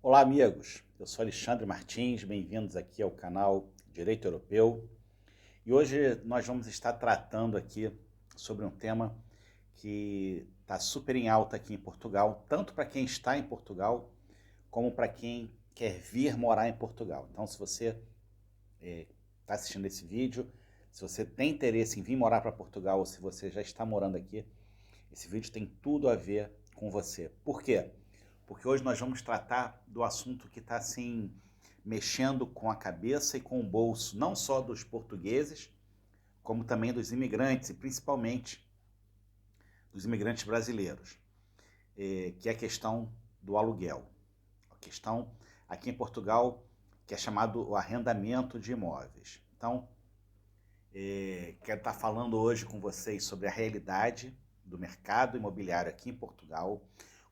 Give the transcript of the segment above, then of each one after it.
Olá, amigos. Eu sou Alexandre Martins, bem-vindos aqui ao canal Direito Europeu. E hoje nós vamos estar tratando aqui sobre um tema que está super em alta aqui em Portugal, tanto para quem está em Portugal, como para quem quer vir morar em Portugal. Então, se você está assistindo esse vídeo, se você tem interesse em vir morar para Portugal ou se você já está morando aqui, esse vídeo tem tudo a ver com você. Por quê? Porque hoje nós vamos tratar do assunto que está assim, mexendo com a cabeça e com o bolso, não só dos portugueses, como também dos imigrantes, e principalmente dos imigrantes brasileiros, que é a questão do aluguel. A questão aqui em Portugal, que é chamado o arrendamento de imóveis. Então, quero estar falando hoje com vocês sobre a realidade do mercado imobiliário aqui em Portugal,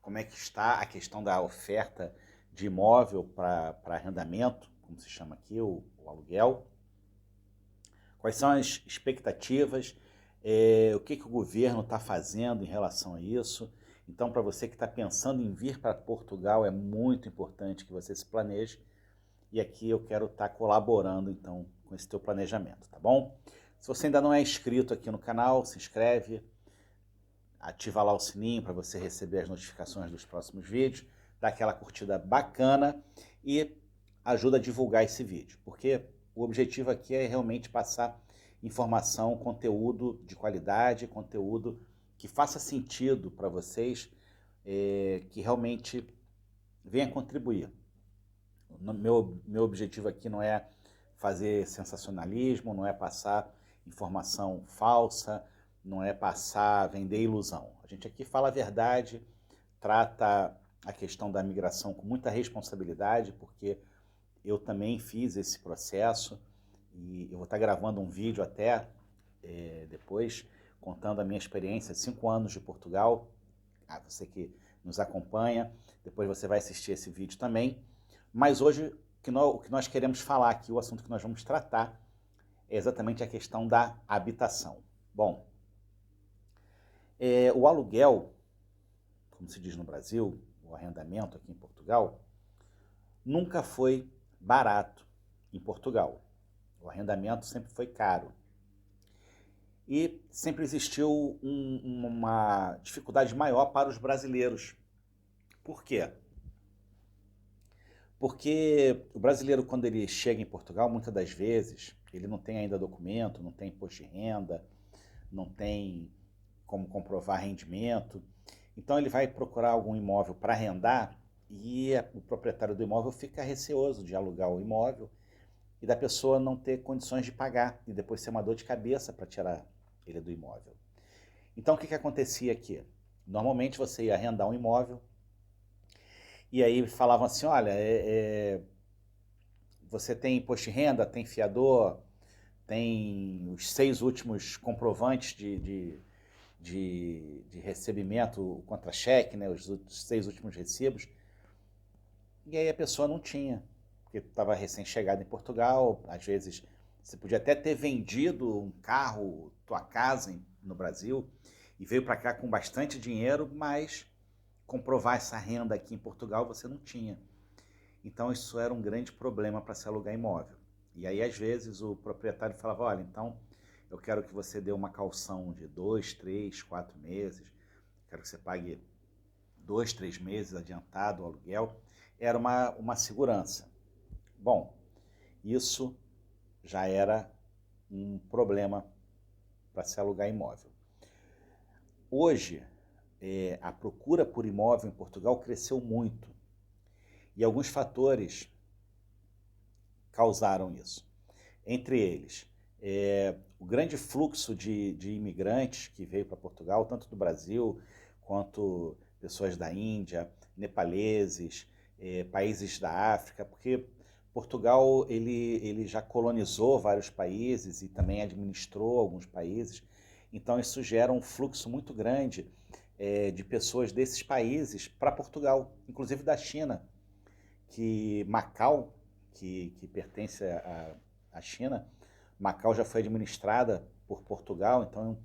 como é que está a questão da oferta de imóvel para arrendamento, como se chama aqui, o aluguel, quais são as expectativas, o que o governo está fazendo em relação a isso. Então, para você que está pensando em vir para Portugal, é muito importante que você se planeje, e aqui eu quero estar colaborando, então, com esse teu planejamento, tá bom? Se você ainda não é inscrito aqui no canal, se inscreve, ativa lá o sininho para você receber as notificações dos próximos vídeos, dá aquela curtida bacana e ajuda a divulgar esse vídeo, porque o objetivo aqui é realmente passar informação, conteúdo de qualidade, conteúdo que faça sentido para vocês, que realmente venha contribuir. Meu objetivo aqui não é fazer sensacionalismo, não é passar informação falsa, não é vender ilusão. A gente aqui fala a verdade, trata a questão da migração com muita responsabilidade, porque eu também fiz esse processo e eu vou estar gravando um vídeo até depois, contando a minha experiência, 5 anos de Portugal. Você que nos acompanha, depois você vai assistir esse vídeo também. Mas hoje o que nós queremos falar aqui, o assunto que nós vamos tratar, é exatamente a questão da habitação. Bom, o aluguel, como se diz no Brasil, o arrendamento aqui em Portugal, nunca foi barato em Portugal. O arrendamento sempre foi caro. E sempre existiu uma dificuldade maior para os brasileiros. Por quê? Porque o brasileiro, quando ele chega em Portugal, muitas das vezes, ele não tem ainda documento, não tem imposto de renda, não tem como comprovar rendimento. Então ele vai procurar algum imóvel para arrendar e o proprietário do imóvel fica receoso de alugar o imóvel e da pessoa não ter condições de pagar e depois ser uma dor de cabeça para tirar ele do imóvel. Então o que acontecia aqui? Normalmente você ia arrendar um imóvel e aí falavam assim, olha, você tem imposto de renda, tem fiador, tem os 6 últimos comprovantes de recebimento, o contra-cheque, né, os 6 últimos recibos. E aí a pessoa não tinha, porque estava recém-chegada em Portugal, às vezes você podia até ter vendido um carro, tua casa no Brasil, e veio para cá com bastante dinheiro, mas comprovar essa renda aqui em Portugal você não tinha. Então isso era um grande problema para se alugar imóvel. E aí às vezes o proprietário falava, olha, então eu quero que você dê uma caução de 2, 3, 4 meses, quero que você pague 2, 3 meses adiantado o aluguel. Era uma segurança. Bom, isso já era um problema para se alugar imóvel. Hoje, a procura por imóvel em Portugal cresceu muito. E alguns fatores causaram isso. Entre eles, o grande fluxo de imigrantes que veio para Portugal, tanto do Brasil quanto pessoas da Índia, nepaleses, países da África, porque Portugal ele já colonizou vários países e também administrou alguns países, então isso gera um fluxo muito grande de pessoas desses países para Portugal, inclusive da China, que Macau, que pertence à China, Macau já foi administrada por Portugal, então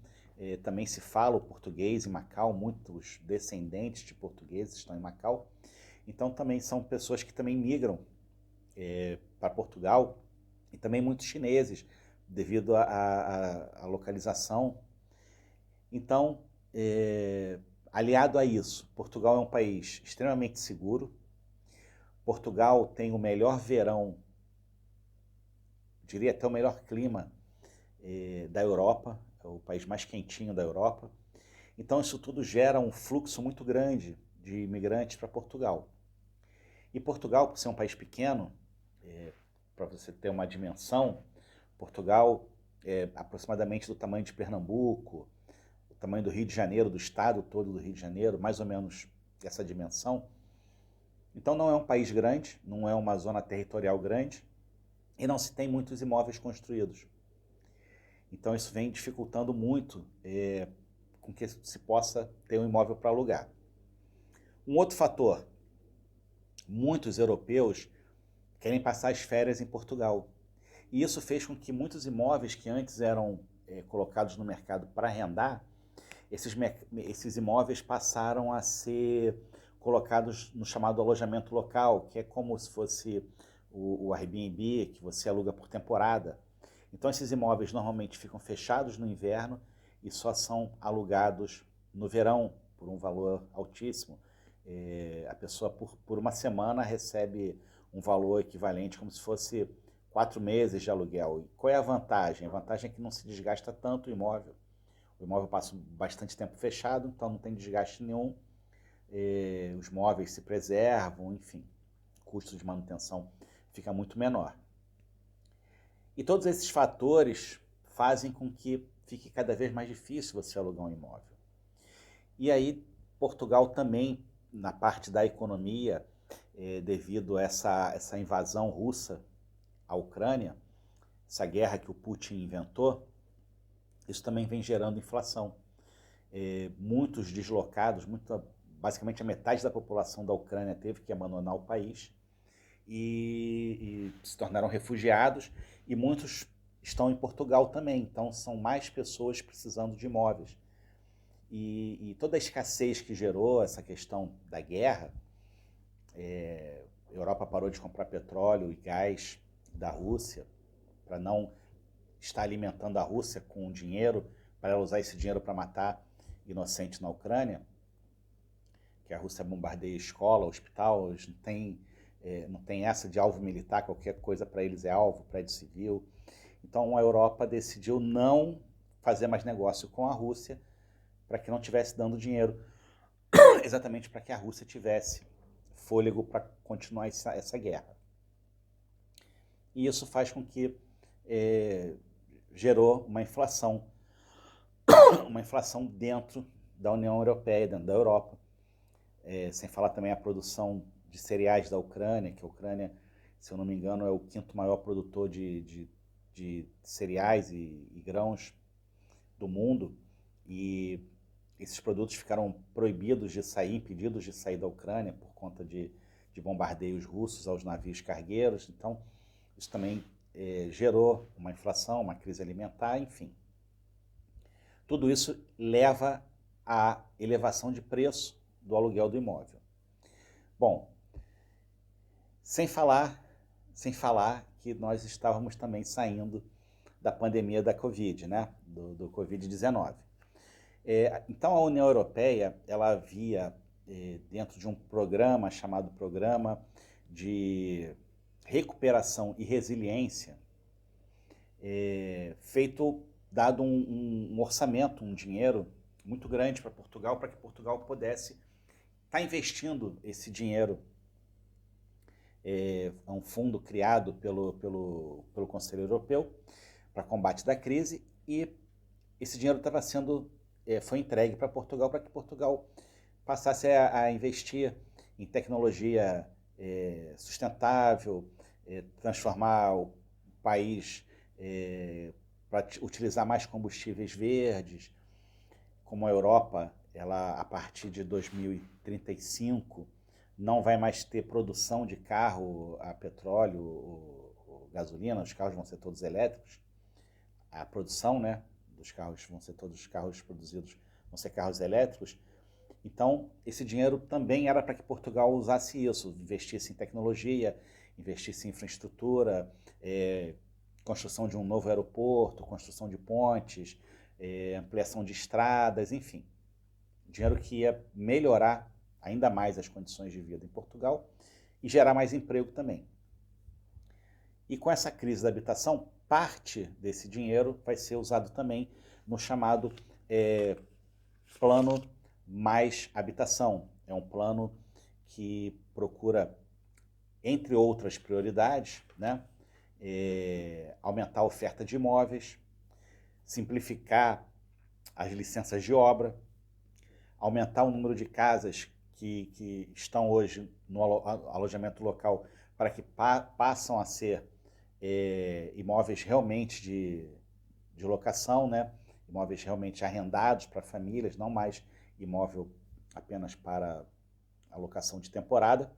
também se fala o português em Macau, muitos descendentes de portugueses estão em Macau. Então também são pessoas que também migram para Portugal, e também muitos chineses, devido à localização. Então, aliado a isso, Portugal é um país extremamente seguro. Portugal tem o melhor verão, diria até o melhor clima da Europa, é o país mais quentinho da Europa. Então isso tudo gera um fluxo muito grande de imigrantes para Portugal. E Portugal, por ser um país pequeno, para você ter uma dimensão, Portugal é aproximadamente do tamanho de Pernambuco, o tamanho do Rio de Janeiro, do estado todo do Rio de Janeiro, mais ou menos essa dimensão. Então não é um país grande, não é uma zona territorial grande, e não se tem muitos imóveis construídos. Então isso vem dificultando muito com que se possa ter um imóvel para alugar. Um outro fator, muitos europeus querem passar as férias em Portugal. E isso fez com que muitos imóveis que antes eram colocados no mercado para arrendar, esses imóveis passaram a ser colocados no chamado alojamento local, que é como se fosse o Airbnb, que você aluga por temporada. Então esses imóveis normalmente ficam fechados no inverno e só são alugados no verão por um valor altíssimo. A pessoa por uma semana recebe um valor equivalente como se fosse 4 meses de aluguel. E qual é a vantagem? A vantagem é que não se desgasta tanto o imóvel. O imóvel passa bastante tempo fechado, então não tem desgaste nenhum. Os móveis se preservam, enfim, o custo de manutenção fica muito menor. E todos esses fatores fazem com que fique cada vez mais difícil você alugar um imóvel. E aí, Portugal também, na parte da economia, devido a essa invasão russa à Ucrânia, essa guerra que o Putin inventou, isso também vem gerando inflação. Muitos deslocados, basicamente a metade da população da Ucrânia teve que abandonar o país e se tornaram refugiados, e muitos estão em Portugal também, então são mais pessoas precisando de imóveis. E toda a escassez que gerou essa questão da guerra, a Europa parou de comprar petróleo e gás da Rússia para não estar alimentando a Rússia com dinheiro, para ela usar esse dinheiro para matar inocentes na Ucrânia, que a Rússia bombardeia escola, hospital, eles não tem essa de alvo militar, qualquer coisa para eles é alvo, prédio civil. Então a Europa decidiu não fazer mais negócio com a Rússia para que não tivesse dando dinheiro, exatamente para que a Rússia tivesse fôlego para continuar essa guerra. E isso faz com que gerou uma inflação dentro da União Europeia, dentro da Europa, sem falar também a produção de cereais da Ucrânia, que a Ucrânia, se eu não me engano, é o 5º maior produtor de cereais e grãos do mundo, e esses produtos ficaram proibidos de sair, impedidos de sair da Ucrânia por conta de bombardeios russos aos navios cargueiros. Então isso também gerou uma inflação, uma crise alimentar, enfim. Tudo isso leva à elevação de preço do aluguel do imóvel. Bom, sem falar que nós estávamos também saindo da pandemia da Covid, né? do Covid-19. Então a União Europeia, ela havia, dentro de um programa chamado Programa de Recuperação e Resiliência, dado um orçamento, um dinheiro muito grande para Portugal, para que Portugal pudesse estar investindo esse dinheiro. É um fundo criado pelo Conselho Europeu para combate da crise, e esse dinheiro foi entregue para Portugal, para que Portugal passasse a investir em tecnologia sustentável, transformar o país para utilizar mais combustíveis verdes. Como a Europa, ela, a partir de 2035, não vai mais ter produção de carro a petróleo ou gasolina, os carros vão ser todos elétricos. A produção, né, dos carros vão ser todos carros produzidos, vão ser carros elétricos. Então, esse dinheiro também era para que Portugal usasse isso, investisse em tecnologia, investisse em infraestrutura, construção de um novo aeroporto, construção de pontes, ampliação de estradas, enfim. Dinheiro que ia melhorar ainda mais as condições de vida em Portugal e gerar mais emprego também. E com essa crise da habitação, parte desse dinheiro vai ser usado também no chamado Plano Mais Habitação. É um plano que procura, entre outras prioridades, né, aumentar a oferta de imóveis, simplificar as licenças de obra, aumentar o número de casas que estão hoje no alojamento local para que passam a ser imóveis realmente de locação, né? Imóveis realmente arrendados para famílias, não mais imóvel apenas para alocação de temporada.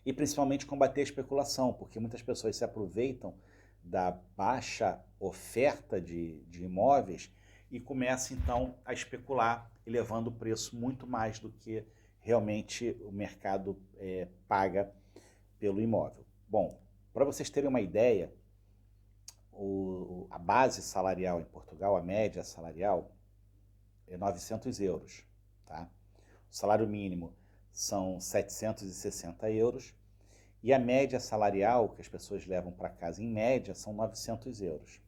E principalmente combater a especulação, porque muitas pessoas se aproveitam da baixa oferta de imóveis e começam então a especular, elevando o preço muito mais do que realmente o mercado paga pelo imóvel. Bom, para vocês terem uma ideia, a base salarial em Portugal, a média salarial, é 900 euros. Tá? O salário mínimo são 760 euros e a média salarial que as pessoas levam para casa, em média, são 900 euros.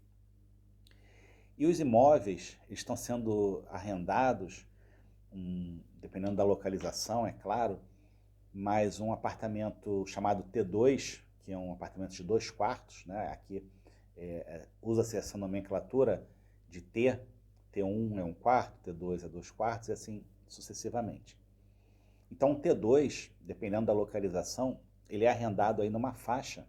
E os imóveis estão sendo arrendados, dependendo da localização, é claro, mas um apartamento chamado T2, que é um apartamento de 2 quartos, né? Aqui usa-se essa nomenclatura de T1 é 1 quarto, T2 é 2 quartos, e assim sucessivamente. Então, o T2, dependendo da localização, ele é arrendado aí numa faixa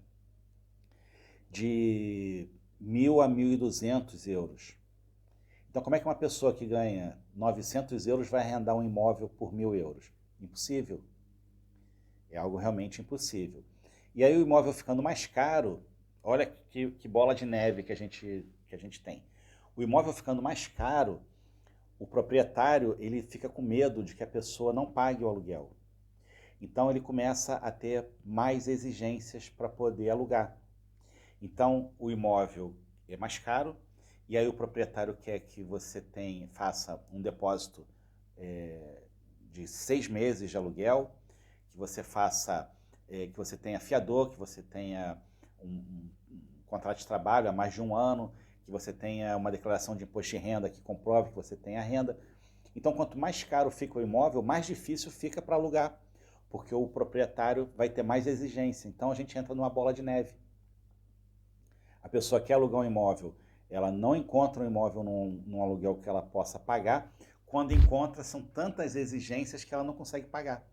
de 1.000 a 1.200 euros. Então, como é que uma pessoa que ganha 900 euros vai arrendar um imóvel por 1.000 euros? Impossível. É algo realmente impossível. E aí o imóvel ficando mais caro, olha que bola de neve que a gente tem. O imóvel ficando mais caro, o proprietário ele fica com medo de que a pessoa não pague o aluguel. Então ele começa a ter mais exigências para poder alugar. Então o imóvel é mais caro, e aí o proprietário quer que você faça um depósito de 6 meses de aluguel, que você faça, que você tenha fiador, que você tenha um contrato de trabalho há mais de 1 ano, que você tenha uma declaração de imposto de renda que comprove que você tem a renda. Então, quanto mais caro fica o imóvel, mais difícil fica para alugar, porque o proprietário vai ter mais exigência. Então, a gente entra numa bola de neve. A pessoa quer alugar um imóvel, ela não encontra um imóvel num aluguel que ela possa pagar. Quando encontra, são tantas exigências que ela não consegue pagar.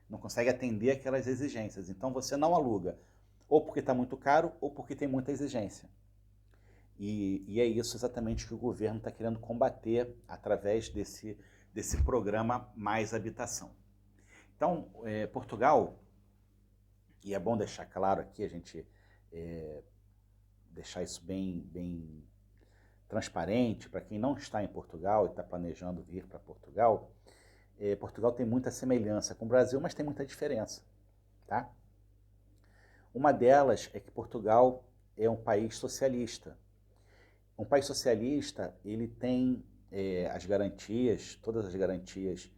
Não consegue atender aquelas exigências. Então, você não aluga, ou porque está muito caro, ou porque tem muita exigência. E é isso exatamente que o governo está querendo combater através desse programa Mais Habitação. Então, Portugal, e é bom deixar claro aqui, a gente deixar isso bem transparente para quem não está em Portugal e está planejando vir para Portugal. Portugal tem muita semelhança com o Brasil, mas tem muita diferença. Tá? Uma delas é que Portugal é um país socialista. Um país socialista, ele tem as garantias, todas as garantias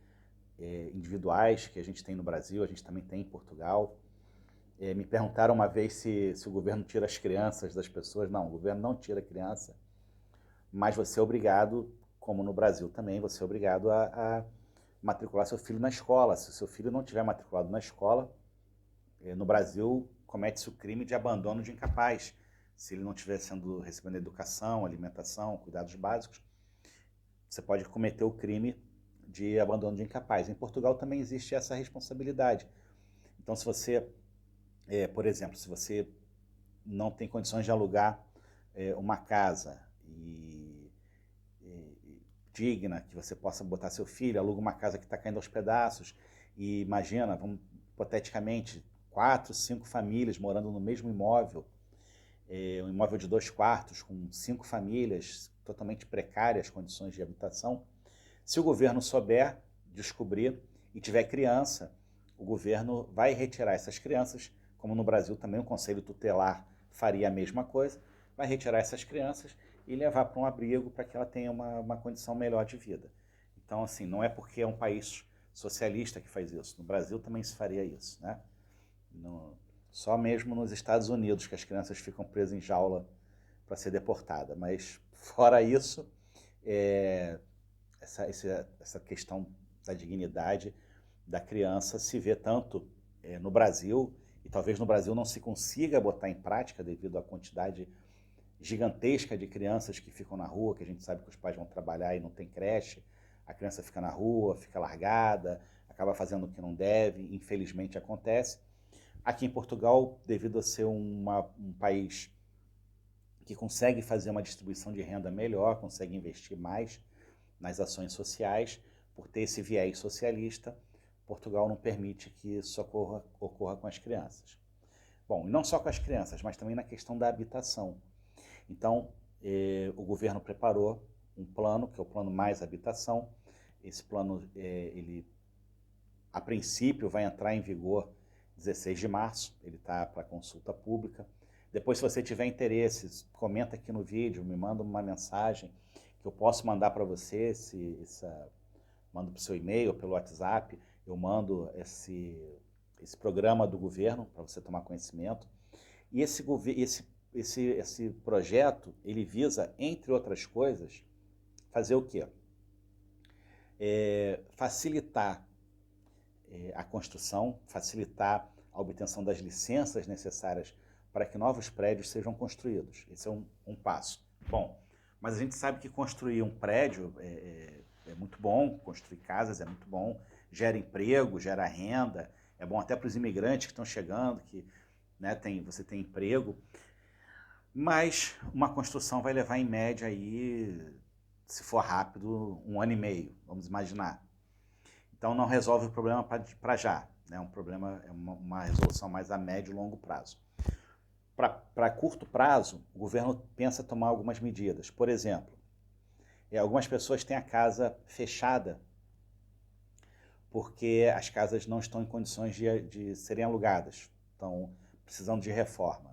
individuais que a gente tem no Brasil, a gente também tem em Portugal. Me perguntaram uma vez se o governo tira as crianças das pessoas. Não, o governo não tira a criança, mas você é obrigado, como no Brasil também, você é obrigado a matricular seu filho na escola. Se o seu filho não tiver matriculado na escola, no Brasil comete-se o crime de abandono de incapaz. Se ele não estiver recebendo educação, alimentação, cuidados básicos, você pode cometer o crime de abandono de incapaz. Em Portugal também existe essa responsabilidade. Então, se você, por exemplo, se você não tem condições de alugar uma casa digna, que você possa botar seu filho, aluga uma casa que está caindo aos pedaços, e imagina, vamos, hipoteticamente, 4, 5 famílias morando no mesmo imóvel, um imóvel de 2 quartos, com 5 famílias, totalmente precárias condições de habitação. Se o governo souber descobrir e tiver criança, o governo vai retirar essas crianças, como no Brasil também o Conselho Tutelar faria a mesma coisa, vai retirar essas crianças e levar para um abrigo para que ela tenha uma condição melhor de vida. Então, assim, não é porque é um país socialista que faz isso. No Brasil também se faria isso, né? Só mesmo nos Estados Unidos que as crianças ficam presas em jaula para ser deportada. Mas, fora isso, essa questão da dignidade da criança se vê tanto no Brasil, e talvez no Brasil não se consiga botar em prática devido à quantidade gigantesca de crianças que ficam na rua, que a gente sabe que os pais vão trabalhar e não tem creche, a criança fica na rua, fica largada, acaba fazendo o que não deve, infelizmente acontece. Aqui em Portugal, devido a ser um país que consegue fazer uma distribuição de renda melhor, consegue investir mais nas ações sociais, por ter esse viés socialista, Portugal não permite que isso ocorra com as crianças. Bom, e não só com as crianças, mas também na questão da habitação. Então, o governo preparou um plano, que é o Plano Mais Habitação. Esse plano, ele, a princípio, vai entrar em vigor 16 de março, ele está para consulta pública. Depois, se você tiver interesse, comenta aqui no vídeo, me manda uma mensagem que eu posso mandar para você, mando para o seu e-mail, pelo WhatsApp, eu mando esse programa do governo para você tomar conhecimento. E esse projeto, ele visa, entre outras coisas, fazer o quê? Facilitar a construção, facilitar a obtenção das licenças necessárias para que novos prédios sejam construídos. Esse é um passo. Bom, mas a gente sabe que construir um prédio é muito bom, construir casas é muito bom, gera emprego, gera renda, é bom até para os imigrantes que estão chegando, que, né, você tem emprego, mas uma construção vai levar em média aí, se for rápido, 1 ano e meio, vamos imaginar. Então não resolve o problema para já, né? Um problema, é uma resolução mais a médio e longo prazo. Para curto prazo, o governo pensa tomar algumas medidas. Por exemplo, algumas pessoas têm a casa fechada porque as casas não estão em condições de serem alugadas, estão precisando de reforma.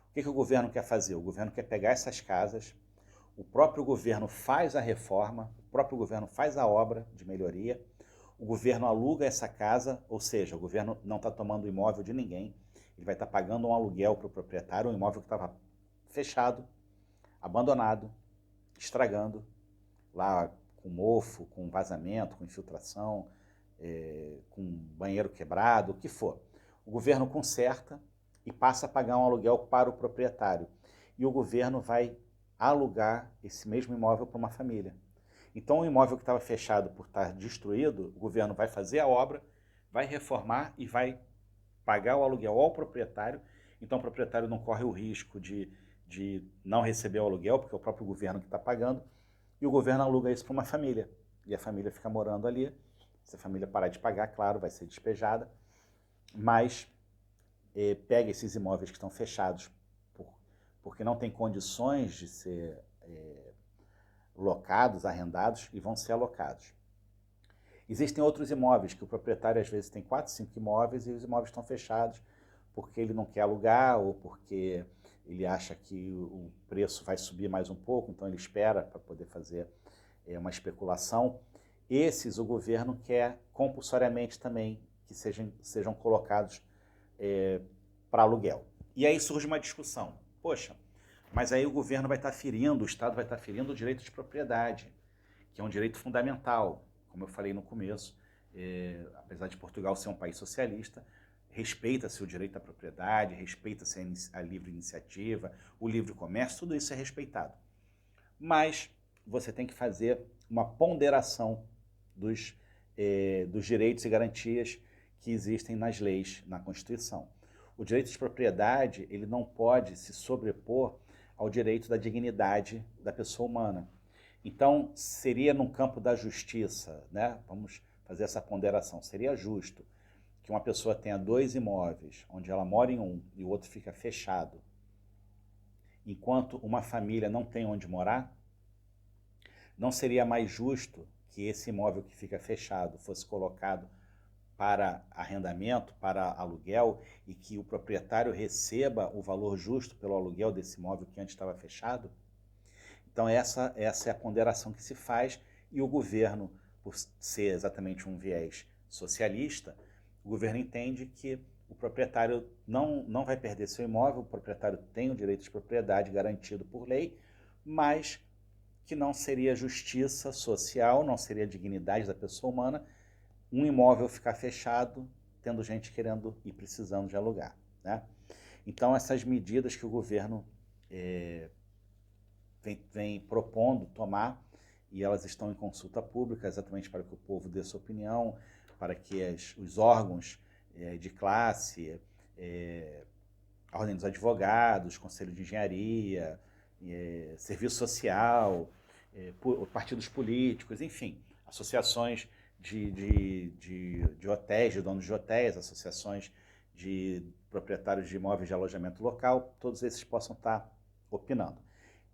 O que o governo quer fazer? O governo quer pegar essas casas, o próprio governo faz a reforma, o próprio governo faz a obra de melhoria, o governo aluga essa casa, ou seja, o governo não está tomando o imóvel de ninguém, ele vai estar pagando um aluguel para o proprietário, um imóvel que estava fechado, abandonado, estragando, lá com mofo, com vazamento, com infiltração, com banheiro quebrado, o que for. O governo conserta e passa a pagar um aluguel para o proprietário. E o governo vai alugar esse mesmo imóvel para uma família. Então, o imóvel que estava fechado por estar destruído, o governo vai fazer a obra, vai reformar e vai pagar o aluguel ao proprietário. Então, o proprietário não corre o risco de não receber o aluguel, porque é o próprio governo que está pagando, e o governo aluga isso para uma família. E a família fica morando ali. Se a família parar de pagar, claro, vai ser despejada, mas pega esses imóveis que estão fechados porque não tem condições de ser locados, arrendados, e vão ser alocados. Existem outros imóveis que o proprietário às vezes tem 4, 5 imóveis e os imóveis estão fechados porque ele não quer alugar ou porque ele acha que o preço vai subir mais um pouco, então ele espera para poder fazer uma especulação. Esses o governo quer compulsoriamente também que sejam colocados para aluguel. E aí surge uma discussão. Poxa, mas aí o governo vai estar ferindo, o Estado vai estar ferindo o direito de propriedade, que é um direito fundamental. Como eu falei no começo, apesar de Portugal ser um país socialista, respeita-se o direito à propriedade, respeita-se a livre iniciativa, o livre comércio, tudo isso é respeitado. Mas você tem que fazer uma ponderação dos direitos e garantias que existem nas leis, na Constituição. O direito de propriedade, ele não pode se sobrepor ao direito da dignidade da pessoa humana. Então, seria no campo da justiça, né? Vamos fazer essa ponderação, seria justo que uma pessoa tenha 2 imóveis, onde ela mora em um e o outro fica fechado, enquanto uma família não tem onde morar? Não seria mais justo que esse imóvel que fica fechado fosse colocado para arrendamento, para aluguel, e que o proprietário receba o valor justo pelo aluguel desse imóvel que antes estava fechado. Então essa é a ponderação que se faz, e o governo, por ser exatamente um viés socialista, o governo entende que o proprietário não vai perder seu imóvel, o proprietário tem o direito de propriedade garantido por lei, mas que não seria justiça social, não seria dignidade da pessoa humana um imóvel ficar fechado, tendo gente querendo e precisando de alugar, né? Então essas medidas que o governo vem propondo tomar, e elas estão em consulta pública exatamente para que o povo dê sua opinião, para que os órgãos de classe, a Ordem dos Advogados, Conselho de Engenharia, Serviço Social, partidos políticos, enfim, associações de hotéis, de donos de hotéis, associações de proprietários de imóveis de alojamento local, todos esses possam estar opinando.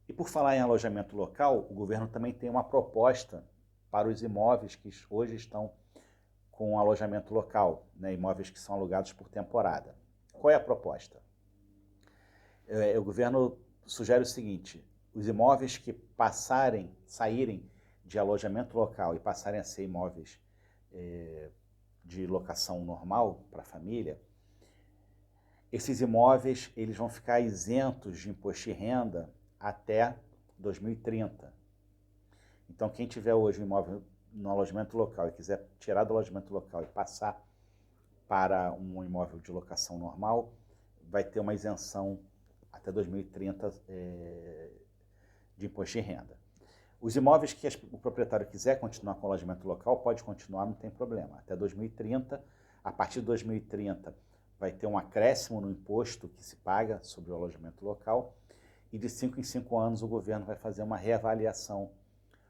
E por falar em alojamento local, o governo também tem uma proposta para os imóveis que hoje estão com alojamento local, né, imóveis que são alugados por temporada. Qual é a proposta? O governo sugere o seguinte: os imóveis que saírem de alojamento local e passarem a ser imóveis de locação normal para a família, esses imóveis eles vão ficar isentos de imposto de renda até 2030. Então, quem tiver hoje um imóvel no alojamento local e quiser tirar do alojamento local e passar para um imóvel de locação normal, vai ter uma isenção até 2030 de imposto de renda. Os imóveis que o proprietário quiser continuar com o alojamento local, pode continuar, não tem problema. Até 2030, a partir de 2030, vai ter um acréscimo no imposto que se paga sobre o alojamento local, e de 5 em 5 anos o governo vai fazer uma reavaliação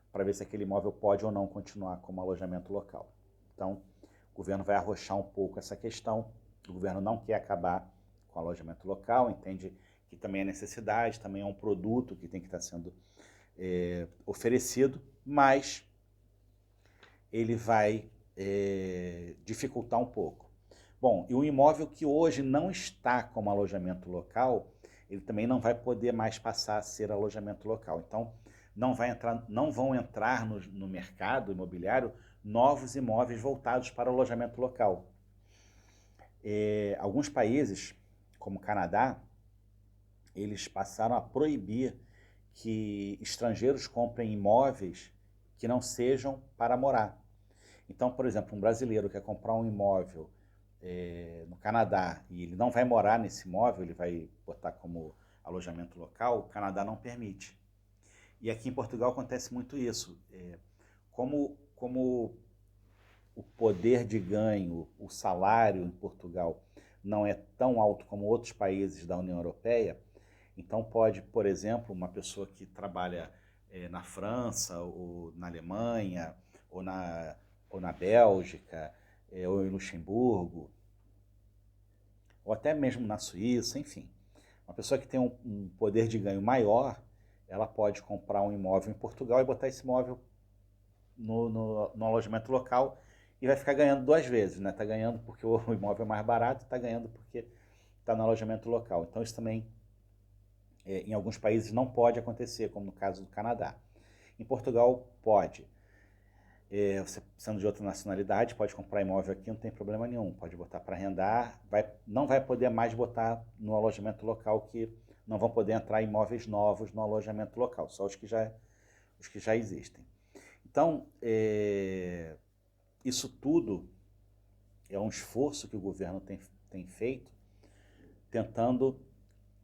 para ver se aquele imóvel pode ou não continuar como alojamento local. Então, o governo vai arrochar um pouco essa questão. O governo não quer acabar com o alojamento local, entende que também é necessidade, também é um produto que tem que estar sendo oferecido, mas ele vai dificultar um pouco. Bom, e o imóvel que hoje não está como alojamento local, ele também não vai poder mais passar a ser alojamento local. Então, não vão entrar no mercado imobiliário novos imóveis voltados para o alojamento local. Alguns países, como o Canadá, eles passaram a proibir que estrangeiros comprem imóveis que não sejam para morar. Então, por exemplo, um brasileiro quer comprar um imóvel no Canadá e ele não vai morar nesse imóvel, ele vai botar como alojamento local, o Canadá não permite. E aqui em Portugal acontece muito isso. Como o poder de ganho, o salário em Portugal não é tão alto como outros países da União Europeia, então pode, por exemplo, uma pessoa que trabalha na França, ou na Alemanha, ou na Bélgica, ou em Luxemburgo, ou até mesmo na Suíça, enfim. Uma pessoa que tem um poder de ganho maior, ela pode comprar um imóvel em Portugal e botar esse imóvel no alojamento local e vai ficar ganhando duas vezes, né? Está ganhando porque o imóvel é mais barato, está ganhando porque está no alojamento local. Então isso também, em alguns países, não pode acontecer, como no caso do Canadá. Em Portugal, pode. Você sendo de outra nacionalidade, pode comprar imóvel aqui, não tem problema nenhum. Pode botar para arrendar, não vai poder mais botar no alojamento local, que não vão poder entrar imóveis novos no alojamento local, só os que já existem. Então, isso tudo é um esforço que o governo tem feito, tentando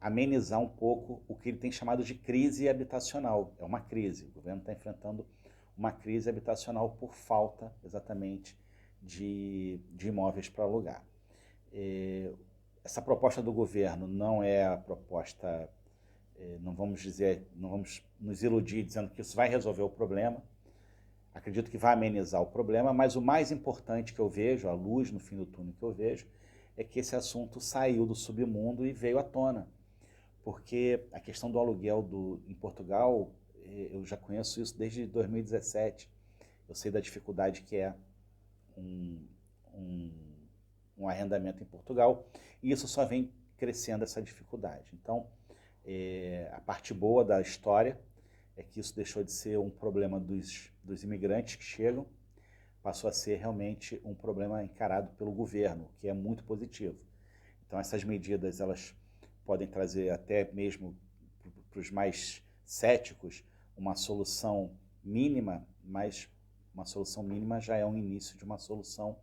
amenizar um pouco o que ele tem chamado de crise habitacional. É uma crise, o governo está enfrentando uma crise habitacional por falta, exatamente, de imóveis para alugar. Essa proposta do governo não é a proposta, não vamos nos iludir dizendo que isso vai resolver o problema. Acredito que vai amenizar o problema, mas o mais importante que eu vejo, a luz no fim do túnel que eu vejo, é que esse assunto saiu do submundo e veio à tona. Porque a questão do aluguel em Portugal, eu já conheço isso desde 2017, Eu sei da dificuldade que é um, um, um arrendamento em Portugal, e isso só vem crescendo, essa dificuldade. Então, a parte boa da história é que isso deixou de ser um problema dos imigrantes que chegam, passou a ser realmente um problema encarado pelo governo, que é muito positivo. Então essas medidas, elas podem trazer até mesmo para os mais céticos uma solução mínima, mas uma solução mínima já é um início de uma solução.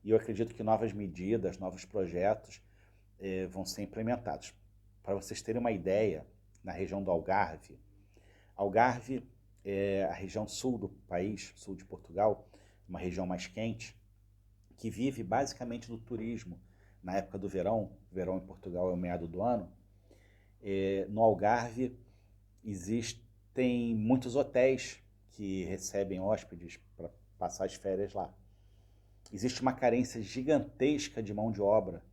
E eu acredito que novas medidas, novos projetos vão ser implementados. Para vocês terem uma ideia, na região do Algarve, Algarve é a região sul do país, sul de Portugal, uma região mais quente, que vive basicamente do turismo. Na época do verão em Portugal é o meado do ano, no Algarve existem muitos hotéis que recebem hóspedes para passar as férias lá. Existe uma carência gigantesca de mão de obra.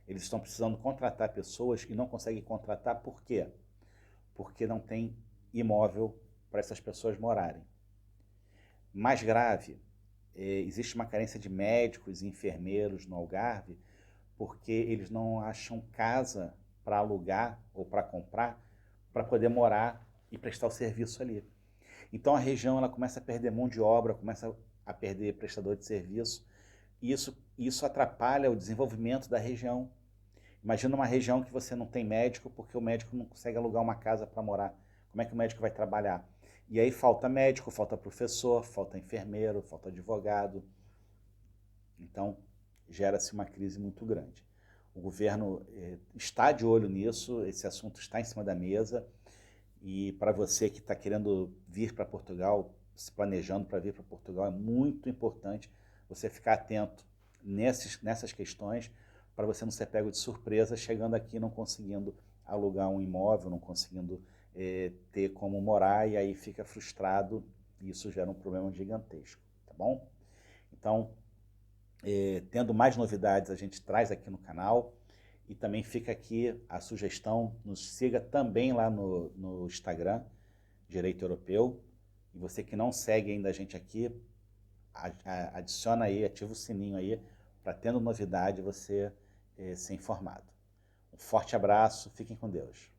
Eles estão precisando contratar pessoas e não conseguem contratar. Por quê? Porque não tem imóvel para essas pessoas morarem. Mais grave, existe uma carência de médicos e enfermeiros no Algarve, porque eles não acham casa para alugar ou para comprar, para poder morar e prestar o serviço ali. Então a região ela começa a perder mão de obra, começa a perder prestador de serviço, e isso atrapalha o desenvolvimento da região. Imagina uma região que você não tem médico, porque o médico não consegue alugar uma casa para morar. Como é que o médico vai trabalhar? E aí falta médico, falta professor, falta enfermeiro, falta advogado. Então, gera-se uma crise muito grande. O governo está de olho nisso, esse assunto está em cima da mesa, e para você que está querendo vir para Portugal, se planejando para vir para Portugal, é muito importante você ficar atento nessas questões, para você não ser pego de surpresa chegando aqui não conseguindo alugar um imóvel, não conseguindo ter como morar, e aí fica frustrado, e isso gera um problema gigantesco, tá bom? Então, tendo mais novidades, a gente traz aqui no canal. E também fica aqui a sugestão, nos siga também lá no Instagram, Direito Europeu. E você que não segue ainda a gente aqui, adiciona aí, ativa o sininho aí, para tendo novidade você ser informado. Um forte abraço, fiquem com Deus.